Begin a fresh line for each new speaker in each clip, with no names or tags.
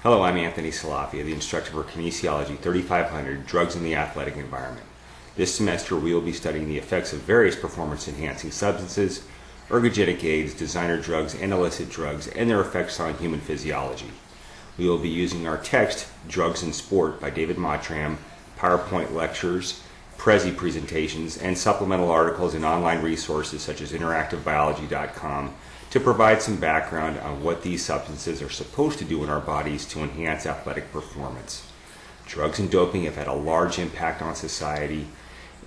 Hello, I'm Anthony Salafia, the instructor for Kinesiology 3500, Drugs in the Athletic Environment. This semester we will be studying the effects of various performance-enhancing substances, ergogenic aids, designer drugs, and illicit drugs, and their effects on human physiology. We will be using our text, Drugs in Sport by David Mottram, PowerPoint lectures, Prezi presentations, and supplemental articles in online resources such as interactivebiology.com to provide some background on what these substances are supposed to do in our bodies to enhance athletic performance. Drugs and doping have had a large impact on society,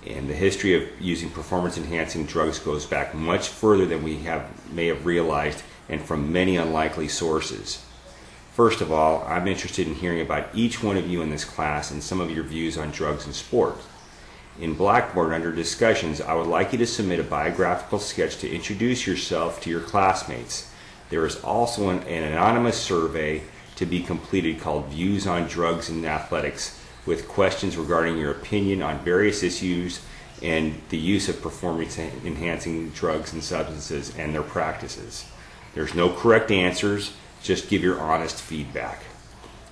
and the history of using performance-enhancing drugs goes back much further than we may have realized, and from many unlikely sources. First of all, I'm interested in hearing about each one of you in this class and some of your views on drugs and sport. In Blackboard, under discussions, I would like you to submit a biographical sketch to introduce yourself to your classmates. There is also an anonymous survey to be completed called Views on Drugs in Athletics, with questions regarding your opinion on various issues and the use of performance-enhancing drugs and substances and their practices. There's no correct answers, just give your honest feedback.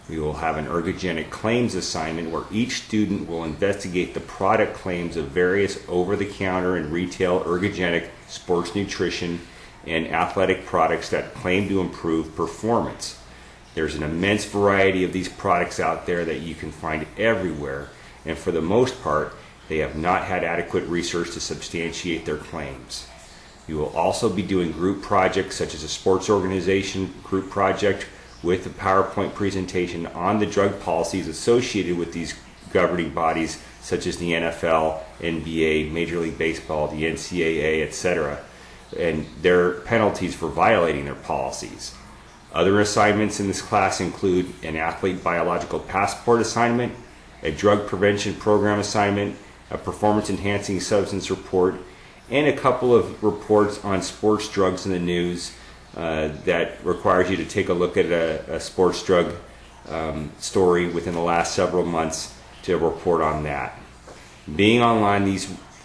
We will have an ergogenic claims assignment where each student will investigate the product claims of various over-the-counter and retail ergogenic sports nutrition and athletic products that claim to improve performance. There's an immense variety of these products out there that you can find everywhere, and for the most part, they have not had adequate research to substantiate their claims. You will also be doing group projects such as a sports organization group project with a PowerPoint presentation on the drug policies associated with these governing bodies such as the NFL, NBA, Major League Baseball, the NCAA, etc., and their penalties for violating their policies. Other assignments in this class include an athlete biological passport assignment, a drug prevention program assignment, a performance-enhancing substance report, and a couple of reports on sports drugs in the news that requires you to take a look at a sports drug story within the last several months to report on that. Being online,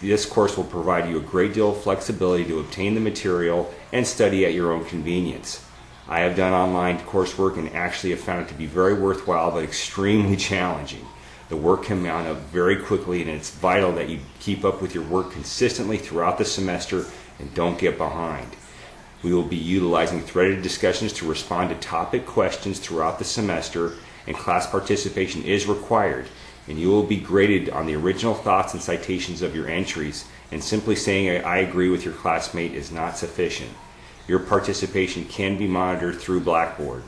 this course will provide you a great deal of flexibility to obtain the material and study at your own convenience. I have done online coursework and actually have found it to be very worthwhile but extremely challenging. The work can mount up very quickly, and it's vital that you keep up with your work consistently throughout the semester and don't get behind. We will be utilizing threaded discussions to respond to topic questions throughout the semester, and class participation is required, and you will be graded on the original thoughts and citations of your entries, and simply saying I agree with your classmate is not sufficient. Your participation can be monitored through Blackboard.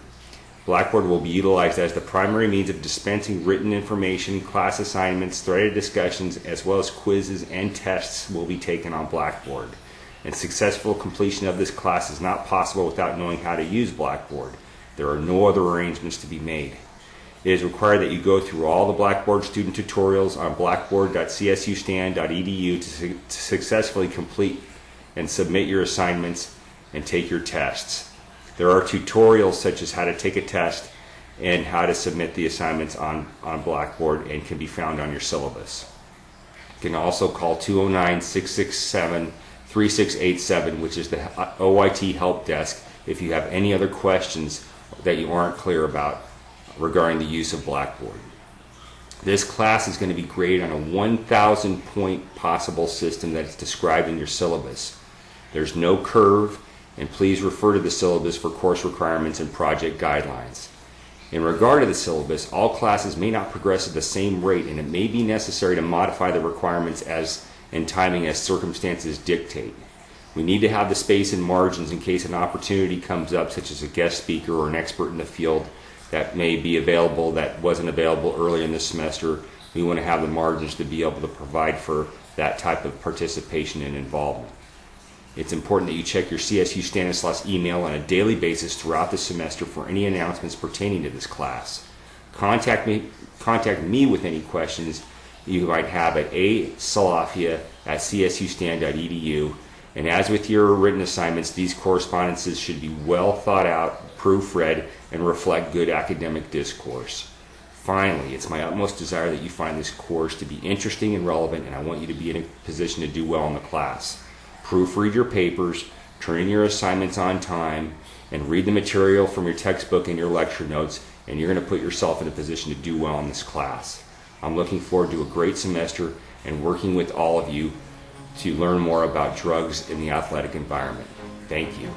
Blackboard will be utilized as the primary means of dispensing written information, class assignments, threaded discussions, as well as quizzes and tests will be taken on Blackboard. And successful completion of this class is not possible without knowing how to use Blackboard. There are no other arrangements to be made. It is required that you go through all the Blackboard student tutorials on blackboard.csustan.edu to successfully complete and submit your assignments and take your tests. There are tutorials such as how to take a test and how to submit the assignments on Blackboard, and can be found on your syllabus. You can also call 209-667-3687, which is the OIT help desk, if you have any other questions that you aren't clear about regarding the use of Blackboard. This class is going to be graded on a 1,000 point possible system that is described in your syllabus. There's no curve, and please refer to the syllabus for course requirements and project guidelines. In regard to the syllabus, all classes may not progress at the same rate, and it may be necessary to modify the requirements and timing as circumstances dictate. We need to have the space and margins in case an opportunity comes up, such as a guest speaker or an expert in the field that may be available that wasn't available earlier in the semester. We want to have the margins to be able to provide for that type of participation and involvement. It's important that you check your CSU Stanislaus email on a daily basis throughout the semester for any announcements pertaining to this class. Contact me with any questions you might have at asalafia@csustan.edu. And as with your written assignments, these correspondences should be well thought out, proofread, and reflect good academic discourse. Finally, it's my utmost desire that you find this course to be interesting and relevant, and I want you to be in a position to do well in the class. Proofread your papers, turn in your assignments on time, and read the material from your textbook and your lecture notes, and you're going to put yourself in a position to do well in this class. I'm looking forward to a great semester and working with all of you to learn more about drugs in the athletic environment. Thank you.